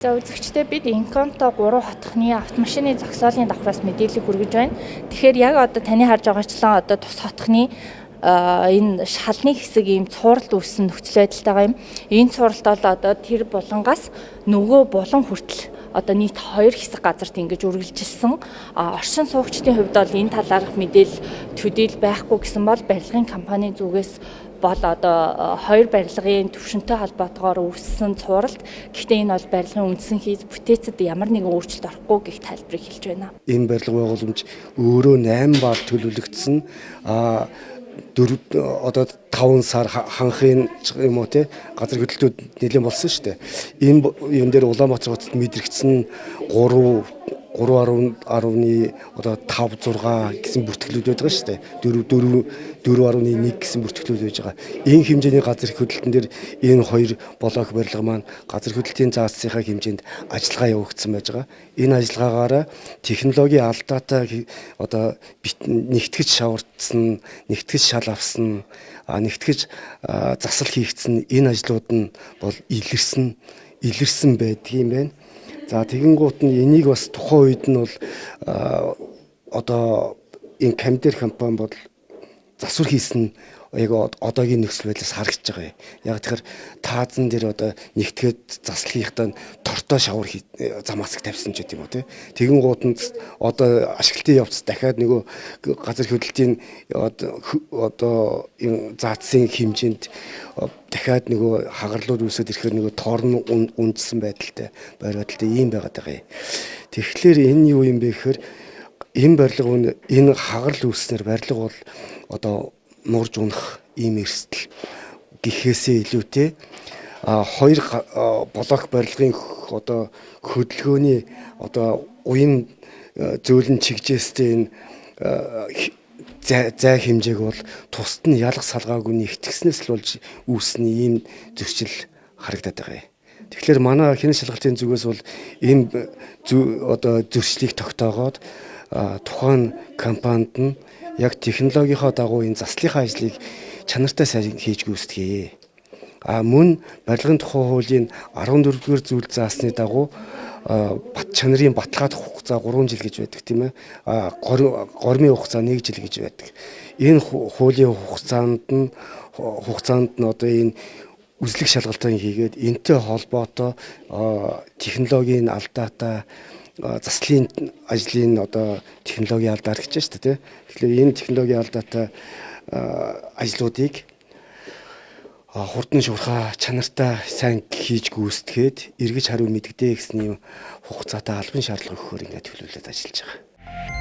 За үзэгчдээ бид Инконто 3 хотхны автомашины зогсоолын давхраас мэдээлэл хүргэж байна. Тэгэхээр яг одоо таны харж байгаачлан одоо тус хотхны энэ шалны хэсэг ийм цууралд үүссэн нөхцөл байдалтай юм. Энэ цууралд бол одоо тэр булангаас нөгөө булан хүртэл одоо нийт 2 хэсэг газарт ингэж үргэлжилсэн. Оршин суугчдын хувьд бол энэ талаарх мэдээлэл төдийл байхгүй гэсэн бол барилгын компани зүгээс бол одоо 2 барилгын төвшөнтэй холбоотойгоор үүссэн цууралд. Гэхдээ энэ бол барилгын үндсэн хийц бүтээцэд ямар нэгэн өөрчлөлт орохгүй гэх тайлбарыг хэлж байна. Энэ барилга байгууламж өөрөө 8 бар төлөвлөгдсөн. Одоо 5 сар ханхын юм уу те газар хөдлөлтүүд нэлээд болсон шүү дээ. Энэ юм дээр Улаанбаатар хотод мэдрэгдсэн 3.5 6 гэсэн бүртгэлүүд байдаг шүү дээ. 4.1 гэсэн бүртгэлүүд байж байгаа. Энэ хэмжээний газар хөдлөлтөн дээр энэ 2 блок барилга маань газар хөдлөлтийн заалтсынхаа хэмжээнд ажиллагаа явагдсан байж байгаа. Энэ ажиллагаагаараа технологийн алдаатай одоо нэгтгэж шавардсан, нэгтгэж шал авсан, нэгтгэж засал хийгдсэн энэ ажлууд нь бол илэрсэн байдаг юм байна. За тэгэнгუут нь энийг бас тухайн үед нь бол одоо энэ Камдер компани бол засвар хийсэн яг одоогийн нөхцөл байдлаас харагдаж байгаа юм. Яг тэгэхээр таазан дээр одоо нэгтгээд засал хийхдээ тортой шавар замаасыг тавьсан ч гэдэг юм уу тий. Тэгэнгуут нь одоо ашиглалтын явц дахиад нөгөө газар хөдлөлтийн одоо энэ заацын хэмжээнд дахиад нөгөө хагарлууд үүсээд ирэхээр нөгөө торн үндсэн байдалтай ийм байгаад байгаа юм. Тэгэхээр энэ юу юм бэ гэхээр энэ барилга энэ хагарл үүснээр барилга бол одоо нурж унах ийм эрсдэл гэхээсээ илүүтэй 2 блок барилгын одоо хөдөлгөөний одоо уян зөөлөн чигжээстэй энэ зай хэмжээг бол тусад нь ялах салгаагүй нэгтгэснээс л болж үүснэ ийм зөрчил харагдаад байгаа юм. Тэгэхээр манай хянах шалгалтын зүгээс бол энэ одоо зөрчлийг тогтоогоод тухайн компанид нь яг технологийнхоо дагуу энэ заслихаа ажлыг чанартай сайн хийж гүйцэтгэе. Мөн барилгын тухай хуулийн 14-р зүйл заасны дагуу бат чанарын баталгаадах хугацаа 3 жил гэж байдаг тийм ээ. Гормын хугацаа 1 жил гэж байдаг. Энэ хуулийн хугацаанд нь одоо энэ үзлэг шалгалтын хийгээд энтэй холбоотой технологийн алдаатай заслын ажлын одоо технологийн алдаа гэж байна шүү дээ. Тэгэхээр энэ технологийн алдаатай ажлуудыг хурдан шуурхай чанартай сайн хийж гүйцэтгээд эргэж хариу мэддэгдээ гэсэн юм хугацаатай албан шаардлага өгөхөөр ингээд төлөвлөд ажиллаж байгаа.